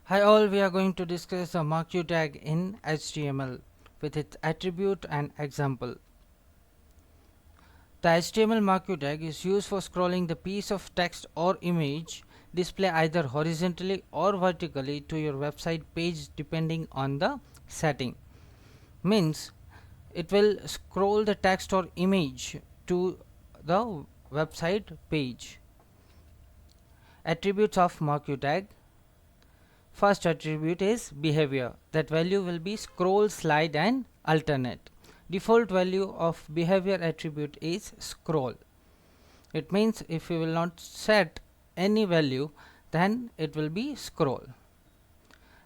Hi all, we are going to discuss a marquee tag in HTML with its attribute and example. The HTML marquee tag is used for scrolling the piece of text or image display either horizontally or vertically to your website page depending on the setting. Means it will scroll the text or image to the website page. Attributes of marquee tag. First attribute is behavior. That value will be scroll, slide and alternate. Default value of behavior attribute is scroll. It means if you will not set any value, then it will be scroll.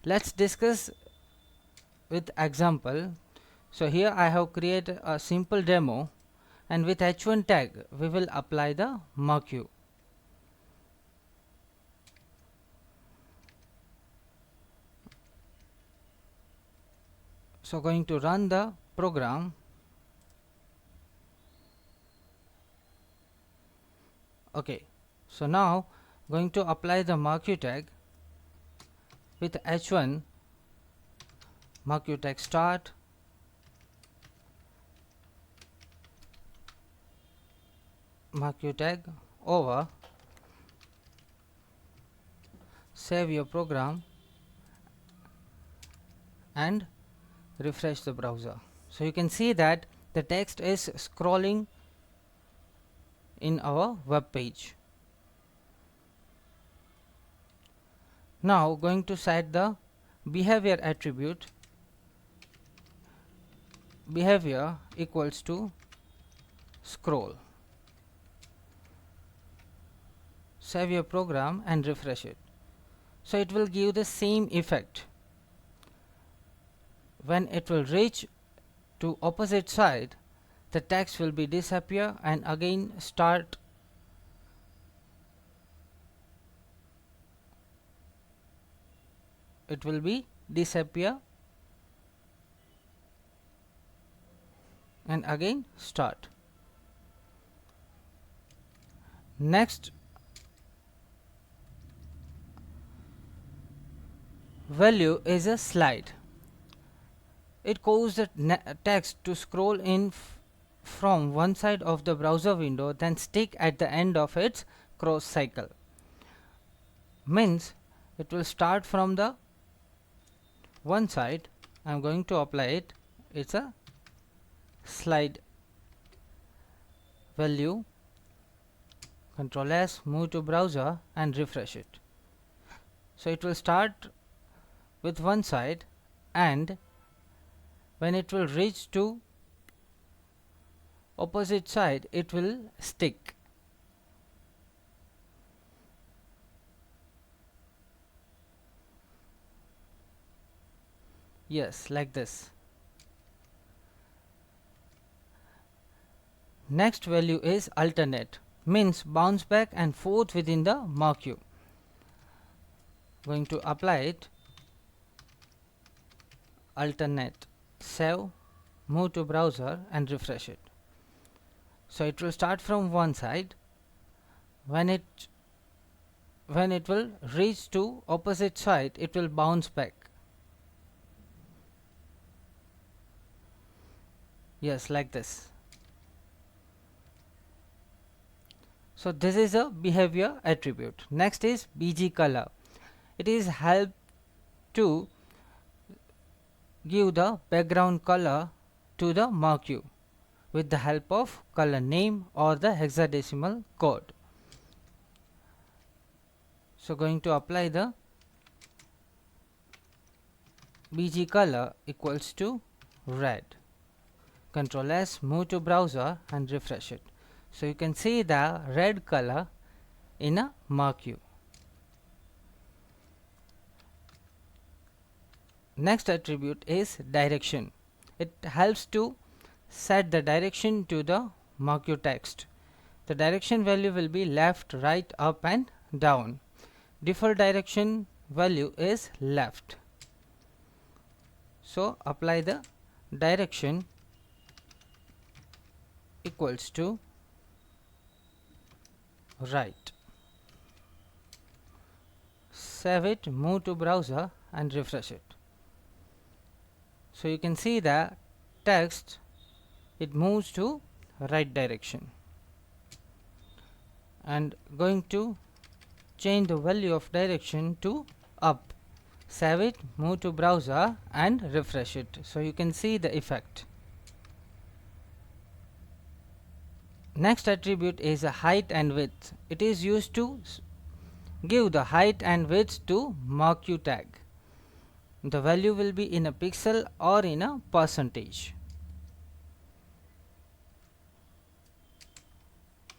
Let's discuss with example. So here I have created a simple demo, and with h1 tag we will apply the marquee. So going to run the program. Okay, so now going to apply the marquee tag with h1 marquee tag start, marquee tag over, save your program and refresh the browser. So you can see that the text is scrolling in our web page. Now going to set the behavior attribute. Behavior equals to scroll. Save your program and refresh it. So it will give the same effect. When it will reach to opposite side, the text will be disappear and again start. It will be disappear and again start. Next value is a slide. It causes the text to scroll in from one side of the browser window, then stick at the end of its cross cycle. Means it will start from the one side. I am going to apply it. It's a slide value. Control S, move to browser and refresh it. So it will start with one side, and when it will reach to opposite side, it will stick. Yes, like this. Next value is alternate, means bounce back and forth within the marquee. Going to apply it. Alternate, save, move to browser and refresh it. So it will start from one side. When it will reach to opposite side, it will bounce back. Yes, like this. So this is a behavior attribute. Next is bg color. It is help to give the background color to the marquee with the help of color name or the hexadecimal code. So going to apply the bg color equals to red. Control S, move to browser and refresh it. So you can see the red color in a marquee. Next attribute is direction. It helps to set the direction to the marquee text. The direction value will be left, right, up and down. Default direction value is left. So apply the direction equals to right. save it, move to browser and refresh it. So you can see the text, it moves to right direction. And going to change the value of direction to up. Save it, move to browser and refresh it. So you can see the effect. Next attribute is a height and width. It is used to give the height and width to marquee tag. The value will be in a pixel or in a percentage.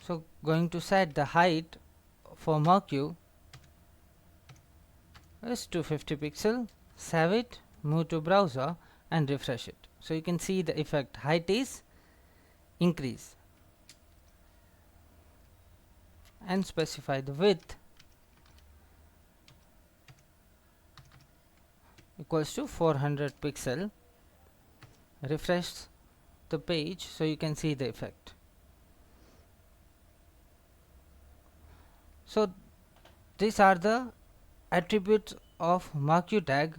So going to set the height for marquee is 250 pixel. Save it, move to browser and refresh it. So you can see the effect, height is increase. And specify the width equals to 400 pixel. Refresh the page so you can see the effect. So these are the attributes of marquee tag.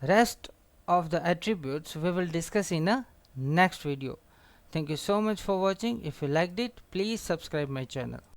Rest of the attributes we will discuss in a next video. Thank you so much for watching. If you liked it, please subscribe my channel.